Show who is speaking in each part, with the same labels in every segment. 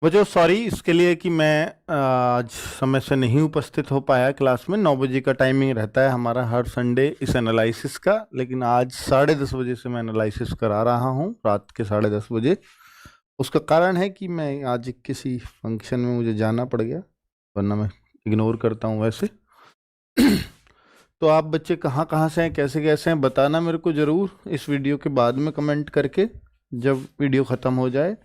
Speaker 1: वजह सॉरी इसके लिए कि मैं आज समय से नहीं उपस्थित हो पाया क्लास में। 9 बजे का टाइमिंग रहता है हमारा हर संडे इस एनालिसिस का, लेकिन आज 10:30 बजे से मैं एनालिसिस करा रहा हूँ, रात के 10:30 बजे। उसका कारण है कि मैं आज किसी फंक्शन में मुझे जाना पड़ गया, वरना मैं इग्नोर करता हूँ वैसे। तो आप बच्चे कहाँ कहाँ से हैं, कैसे कैसे हैं, बताना मेरे को ज़रूर इस वीडियो के बाद में कमेंट करके, जब वीडियो ख़त्म हो जाए,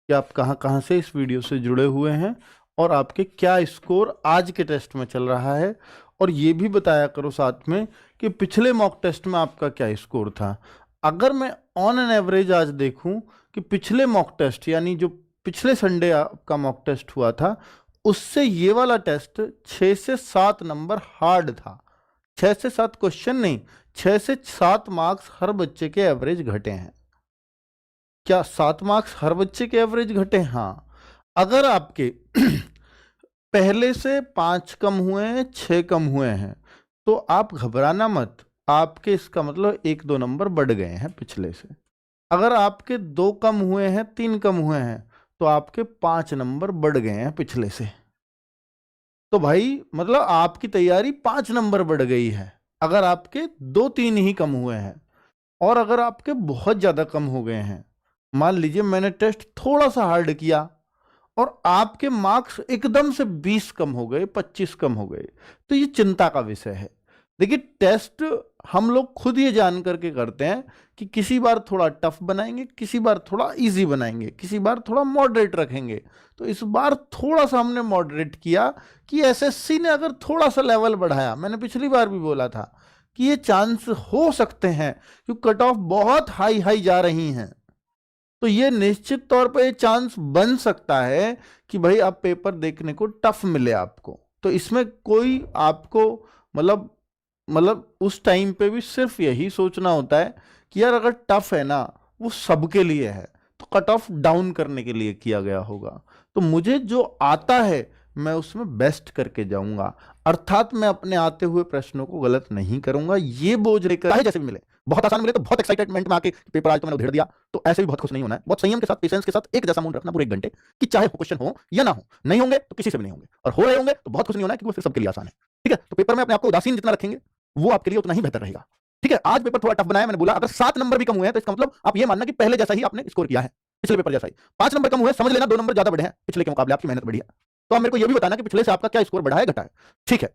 Speaker 1: कि आप कहाँ कहाँ से इस वीडियो से जुड़े हुए हैं और आपके क्या स्कोर आज के टेस्ट में चल रहा है। और ये भी बताया करो साथ में कि पिछले मॉक टेस्ट में आपका क्या स्कोर था। अगर मैं ऑन एन एवरेज आज देखूं कि पिछले मॉक टेस्ट यानी जो पिछले संडे आपका मॉक टेस्ट हुआ था, उससे ये वाला टेस्ट 6 से 7 नंबर हार्ड था। 6 से 7 क्वेश्चन नहीं, 6 से 7 मार्क्स हर बच्चे के एवरेज घटे हैं। क्या 7 मार्क्स हर बच्चे के एवरेज घटे? हाँ। अगर आपके पहले से 5 कम हुए हैं, 6 कम हुए हैं, तो आप घबराना मत, आपके इसका मतलब 1-2 नंबर बढ़ गए हैं पिछले से। अगर आपके 2 कम हुए हैं, 3 कम हुए हैं, तो आपके 5 नंबर बढ़ गए हैं पिछले से। तो भाई मतलब आपकी तैयारी 5 नंबर बढ़ गई है अगर आपके 2-3 ही कम हुए हैं। और अगर आपके बहुत ज़्यादा कम हो गए हैं, मान लीजिए मैंने टेस्ट थोड़ा सा हार्ड किया और आपके मार्क्स एकदम से 20 कम हो गए, 25 कम हो गए, तो ये चिंता का विषय है। देखिए, टेस्ट हम लोग खुद ये जान करके करते हैं कि किसी बार थोड़ा टफ बनाएंगे, किसी बार थोड़ा इजी बनाएंगे, किसी बार थोड़ा मॉडरेट रखेंगे। तो इस बार थोड़ा सा हमने मॉडरेट किया कि एसएससी ने अगर थोड़ा सा लेवल बढ़ाया, मैंने पिछली बार भी बोला था कि ये चांस हो सकते हैं क्योंकि कट ऑफ बहुत हाई हाई जा रही हैं, तो ये निश्चित तौर पर चांस बन सकता है कि भाई अब पेपर देखने को टफ मिले आपको। तो इसमें कोई आपको मतलब उस टाइम पे भी सिर्फ यही सोचना होता है कि यार अगर टफ है ना, वो सबके लिए है, तो कट ऑफ डाउन करने के लिए किया गया होगा। तो मुझे जो आता है मैं उसमें बेस्ट करके जाऊंगा, अर्थात मैं अपने आते हुए प्रश्नों को गलत नहीं करूंगा। ये बोझ लेकर चाहे जैसे भी मिले, बहुत आसान मिले तो बहुत एक्साइटमेंट में आके पेपर आज तो मैंने उधेड़ दिया, तो ऐसे भी बहुत खुश नहीं होना है। बहुत संयम के साथ, पेशेंस के साथ एक जैसा मूड रखना पूरे 1 घंटे, कि चाहे क्वेश्चन हो या ना हो। नहीं होंगे तो किसी से भी नहीं होंगे, और हो रहे होंगे तो बहुत खुश नहीं होना है, क्योंकि वो फिर सबके लिए आसान है। ठीक है, तो पेपर में अपने आपको उदासीन जितना रखेंगे वो आपके लिए उतना ही बेहतर रहेगा। ठीक है, आज पेपर थोड़ा टफ बनाया, मैंने बोला अगर 7 नंबर भी कम हुए हैं तो इसका मतलब आप ये मानना कि पहले जैसा ही आपने स्कोर किया है, पिछले पेपर जैसा ही। 5 नंबर कम हुए, समझ लेना 2 नंबर ज्यादा बढ़े हैं पिछले के मुकाबले, आपकी मेहनत बढ़ी है। तो आप मेरे को ये भी बताना कि पिछले से आपका क्या स्कोर बढ़ा है, घटा है। ठीक है,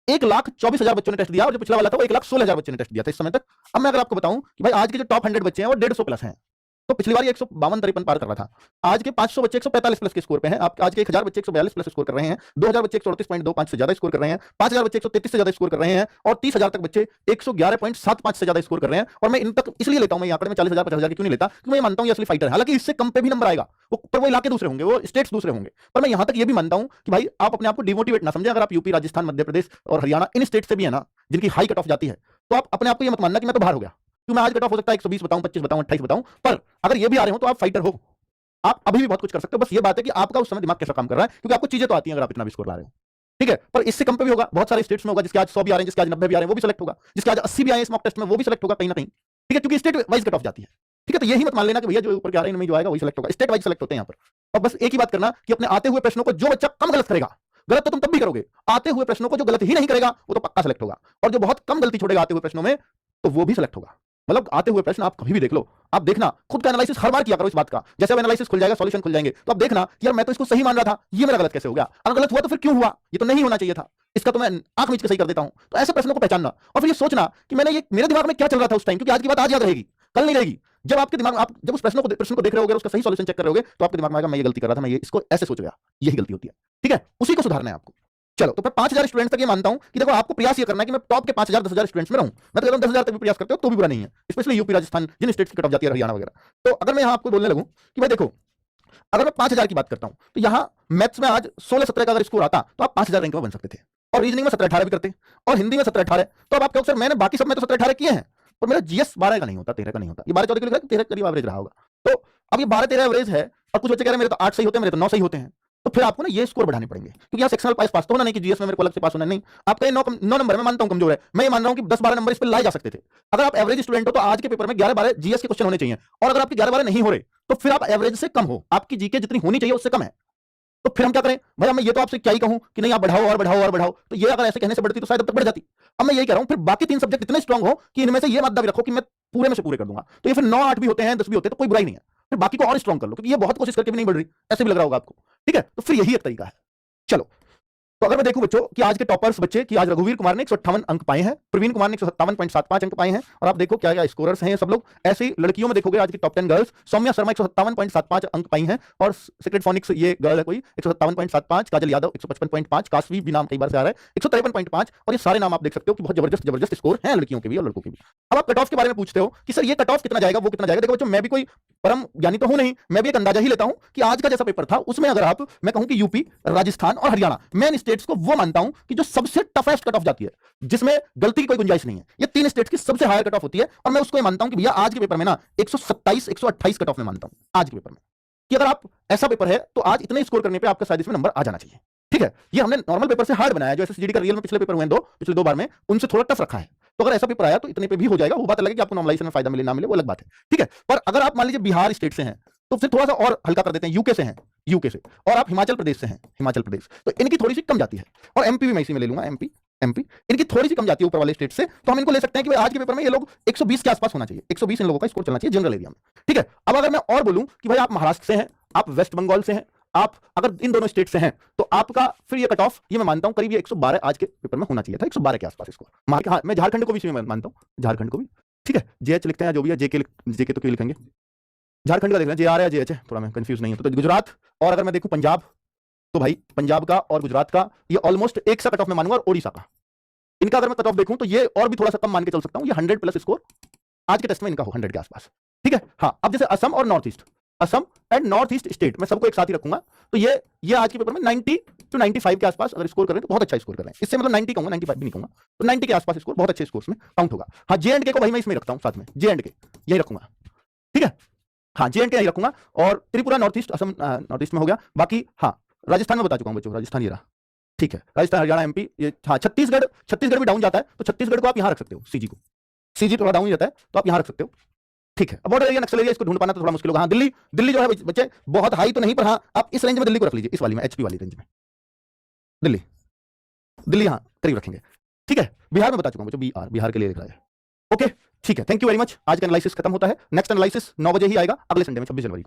Speaker 1: 1,24,000 बच्चों ने टेस्ट दिया और जो पिछला वाला था वो 1,16,000 बच्चों ने टेस्ट दिया था इस समय तक। अब मैं अगर आपको बताऊं कि भाई आज के जो टॉप 100 बच्चे हैं वो 150 प्लस हैं, तो पिछली बार ये 152-53 पार कर रहा था। आज के 500 बच्चे 145 प्लस के स्कोर पे हैं। आप आज के 1000 बच्चे 142 प्लस स्कोर कर रहे हैं, 2000 बच्चे 138.25 से ज्यादा स्कोर कर रहे हैं, 5000 बच्चे 133 से ज्यादा स्कोर कर रहे हैं, और 30,000 तक बच्चे 111.75 से ज्यादा स्कोर कर रहे हैं। और मैं इन तक इसलिए लेता हूं, मैं आंकड़े में 40,000 50,000 की क्यों नहीं लेता, क्योंकि मैं मानता हूं ये असली फाइटर है। हालांकि इससे कम पे भी नंबर आएगा, वो इलाके दूसरे होंगे, वो स्टेट्स दूसरे होंगे, पर मैं यहां तक ये भी मानता हूं कि भाई आप अपने आप को डिमोटिवेट ना समझें। अगर आप यूपी, राजस्थान, मध्य प्रदेश और हरियाणा इन स्टेट से भी है ना, जिनकी हाई कट ऑफ जाती है, तो आप अपने आप को ये मत मानना कि मैं तो बाहर हो गया, क्योंकि मैं आज कट ऑफ हो सकता है 120 बताऊं, 25 बताऊं, 28 बताऊं, पर अगर ये भी आ रहे हो तो आप फाइटर हो, आप अभी भी बहुत कुछ कर सकते हो। बस ये बात है कि आपका उस समय दिमाग कैसा काम कर रहा है, क्योंकि आपको चीजें तो आती हैं अगर आप इतना भी स्कोर ला रहे हो। ठीक है, पर इससे कम पे भी होगा, बहुत सारे स्टेट्स में होगा जिसके आज 100 भी आ रहे हैं, जिसके आज 90 भी आ रहे हैं, वो भी सिलेक्ट होगा, जिसके आज 80 भी आए इस मॉक टेस्ट में वो भी सिलेक्ट होगा कहीं ना कहीं। ठीक है, क्योंकि स्टेट वाइज कट ऑफ जाती है। ठीक है, तो यही मत मान लेना कि भैया जो ऊपर के आ रहे हैं इनमें जो आएगा वही सिलेक्ट होगा, स्टेट वाइज सिलेक्ट होते हैं यहाँ पर। और बस एक ही बात करना कि अपने आते हुए प्रश्नों को जो बच्चा कम गलत करेगा, गलत तो तुम तब भी करोगे, आते हुए प्रश्नों को जो गलत ही नहीं करेगा वो तो पक्का सिलेक्ट होगा, और जो बहुत कम गलती छोड़ेगा आते हुए प्रश्नों में, तो वो भी सिलेक्ट होगा। मतलब आते हुए प्रश्न आप कभी भी देख लो, आप देखना खुद का एनालिसिस हर बार किया करो इस बात का। जैसे अब एनालिसिस खुल जाएगा, सॉल्यूशन खुल जाएंगे, तो आप देखना कि यार मैं तो इसको सही मान रहा था, ये मेरा गलत कैसे हो गया, अगर गलत हुआ तो फिर क्यों हुआ, ये तो नहीं होना चाहिए था, इसका तो मैं आंख मीच के सही कर देता हूं। तो ऐसे प्रश्नों को पहचानना और फिर ये सोचना कि मैंने ये मेरे दिमाग में क्या चल रहा था उस टाइम, क्योंकि आज की बात आज याद रहेगी, कल नहीं रहेगी। जब आपके दिमाग आप जब उस प्रश्न को देख रहे होगे, उसका सही सॉल्यूशन चेक कर रहे होगे, तो आपके दिमाग में आएगा मैं ये गलती कर रहा था, मैं ये इसको ऐसे सोच गया, यही गलती होती है। ठीक है, उसी को सुधारना है आपको। चलो, तो मैं 5,000 स्टूडेंट्स तक ये मानता हूं कि देखो आपको प्रयास ये करना है कि मैं टॉप के 5,000 10,000 स्टूडेंट्स में रहूं। मैं तो कहता हूं 10,000 तक भी प्रयास करते हो तो भी बुरा नहीं है, स्पेशली यूपी, राजस्थान, जिन स्टेट्स की कट ऑफ जाती है, हरियाणा वगैरह। तो अगर मैं यहां आपको बोलने लगूं कि भाई देखो, अगर मैं 5,000 की बात करता हूं तो यहां मैथ्स में आज 16-17 का अगर स्कोर आता तो आप 5,000 रैंक में बन सकते थे, और रीजनिंग में 17-18 भी करते, और हिंदी में 17-18। तो अब आप कहो सर मैंने बाकी सब में तो 17-18 किए हैं, पर मेरा जीएस 12 का नहीं होता, 13 का नहीं होता, ये 12-14 के लिए 13 करीब एवरेज रहा होगा। तो अब ये 12-13 एवरेज है, और कुछ बच्चे कह रहे हैं मेरे तो 8 सही होते हैं, मेरे तो 9 सही होते हैं, तो फिर आपको ना ये स्कोर बढ़ाने पड़ेंगे, क्योंकि यहाँ सेक्शनल पास तो होना नहीं कि जीएस में मेरे को अलग से पास होना नहीं। आपका ये 9 नंबर मैं मानता हूं कमजोर है, मैं ये मान रहा हूं कि 10-12 नंबर इस पर लाए जा सकते थे। अगर आप एवरेज स्टूडेंट हो तो आज के पेपर में 11-12 जीएस के क्वेश्चन होने चाहिए, और अगर आपके 11-12 नहीं हो रहे तो फिर आप एवरेज से कम हो, आपकी जीके जितनी होनी चाहिए उससे कम है।
Speaker 2: तो फिर हम क्या करें भाई? अब मैं ये तो आपसे क्या ही कहूं कि नहीं आप बढ़ाओ और बढ़ाओ और बढ़ाओ, तो ये अगर ऐसे कहने से बढ़ती तो शायद अब तक बढ़ जाती। अब मैं यही कह रहा हूं फिर बाकी 3 सब्जेक्ट इतने स्ट्रांग हो कि इनमें से ये मादा भी रखो कि मैं पूरे में से पूरे कर दूंगा, तो ये फिर 9 8 भी होते हैं 10 भी होते हैं तो कोई बुराई नहीं है, फिर बाकी को और स्ट्रांग कर लो, क्योंकि ये बहुत कोशिश करके भी नहीं बढ़ रही, ऐसे भी लग रहा होगा आपको। ठीक है, तो फिर यही एक तरीका है। चलो, तो अगर मैं देखूं बच्चों कि आज के टॉपर्स बच्चे कि आज रघुवीर कुमार ने 158 अंक पाए हैं, प्रवीण कुमार ने 157.75 अंक पाए हैं, और आप देखो क्या क्या स्कोरर्स हैं ये सब लोग। ऐसे ही लड़कियों में देखोगे आज की टॉप 10 गर्ल्स, सौम्या शर्मा 157.75 अंक पाई हैं, और सीक्रेट फोनिक्स ये गर्ल है कोई 157.75, काजल यादव 155.5, काशवी भी नाम कई बार से आ रहा है 153.5, और ये सारे नाम आप देख सकते हो कि बहुत जबरदस्त जबरदस्त स्कोर हैं लड़कियों के भी और लड़कों के भी। अब आप कट ऑफ के बारे में पूछते हो कि सर ये कट ऑफ कितना जाएगा वो कितना जाएगा। देखो बच्चों, मैं भी कोई परम ज्ञानी तो हूं नहीं, मैं भी एक अंदाजा ही लेता हूं कि आज का जैसा पेपर था उसमें अगर आप मैं कहूं कि यूपी, राजस्थान और हरियाणा, मैं इन स्टेट्स को वो मानता हूं कि जो सबसे टफेस्ट कट ऑफ जाती है, जिसमें गलती की कोई गुंजाइश नहीं है, ये 3 स्टेट्स की सबसे हायर कट ऑफ होती है, और मैं उसको ये मानता हूं कि भैया आज के पेपर में ना 127 128 कट ऑफ में मानता हूं आज के पेपर में, कि अगर आप ऐसा पेपर है तो आज इतने स्कोर करने पे आपका शायद इसमें नंबर आ जाना चाहिए। ठीक है, ये हमने नॉर्मल पेपर से हार्ड बनाया, जो एसएसजीडी का रियल में पिछले पेपर हुए पिछले 2 बार में उनसे थोड़ा टफ रखा है, तो अगर ऐसा पेपर आया तो इतने पे भी हो जाएगा। वो बात अलग है कि आपको नॉर्मलाइजेशन में फायदा मिले ना मिले वो अलग बात है। ठीक है, पर अगर आप मान लीजिए बिहार स्टेट से हैं तो फिर थोड़ा सा और हल्का कर देते हैं, यूके से हैं, यूके से, और आप हिमाचल प्रदेश से हैं, हिमाचल प्रदेश, तो इनकी थोड़ी सी कम जाती है, और एमपी भी मैं इसी में ले लूंगा, एमपी एमपी इनकी थोड़ी सी कम जाती है ऊपर वाले स्टेट से, तो हम इनको ले सकते हैं कि भाई आज के पेपर में ये लोग 120 के आसपास होना चाहिए, 120 इन लोगों का स्कोर चलना चाहिए जनरल एरिया में। ठीक है, अब अगर मैं और बोलूं कि भाई आप महाराष्ट्र से हैं, आप वेस्ट बंगाल से हैं, आप अगर इन दोनों स्टेट से हैं तो आपका फिर ये कट ऑफ ये मैं मानता हूं करीब ये 112 आज के पेपर में होना चाहिए था, 112 के आसपास स्कोर। हाँ, मैं झारखंड को भी इसमें मानता हूं, झारखंड को भी। ठीक है, जेएच लिखते हैं जो भी है, जेके तो क्यों लिखेंगे, झारखंड का देख लें, जे आ रहा है जेएच है, थोड़ा मैं कंफ्यूज नहीं हूं। तो गुजरात, और अगर मैं देखूं पंजाब, तो भाई पंजाब का और गुजरात का ये ऑलमोस्ट एक सा कट ऑफ में मानूंगा, और ओडिशा का, इनका अगर मैं कट ऑफ देखूं तो ये और भी थोड़ा सा कम मान के चल सकता हूं, ये 100 प्लस स्कोर आज के टेस्ट में इनका हो 100 के आसपास। ठीक है, हाँ, अब जैसे असम और north east, Assam and north east state मैं सबको एक साथ ही रखूंगा, तो ये आज के पेपर में 90 to 95 के आसपास अगर स्कोर करें तो बहुत अच्छा स्कोर कर रहे हैं। इससे मतलब 90 कहूंगा, 95 भी नहीं कहूंगा, तो 90 के आसपास स्कोर बहुत अच्छे स्कोर्स में काउंट होगा। हाँ, जे एंड के को भाई मैं इसमें रखता हूं साथ में, जे एंड के यही रखूंगा। ठीक है, हाँ, जे एंड के यही रखूंगा, और Tripura north east, Assam north east में हो गया। बाकी हाँ, राजस्थान में बता चुका हूं बच्चों, राजस्थान ये रहा। ठीक है, राजस्थान, हरियाणा, एमपी, ये हाँ, छत्तीसगढ़ भी डाउन जाता है, तो छत्तीसगढ़ को आप यहां रख सकते हो, सीजी को, सीजी थोड़ा डाउन जाता है तो आप यहां रख सकते हो। ठीक है, बॉर्डर एरिया, नक्सल एरिया, इसको ढूंढ पाना तो थोड़ा मुश्किल होगा। हाँ, दिल्ली जो है बच्चे बहुत हाई तो नहीं, पर हाँ आप इस रेंज में दिल्ली को रख लीजिए, इस वाली में, एचपी वाली रेंज में दिल्ली हाँ करीब रखेंगे। ठीक है, बिहार में बता चुका हूं बच्चों, बिहार के लिए लिख रहा है। ओके, ठीक है, थैंक यू वेरी मच। आज का एनालिसिस खत्म होता है, नेक्स्ट एनालिसिस 9 बजे ही आएगा अगले संडे में, 26 जनवरी को।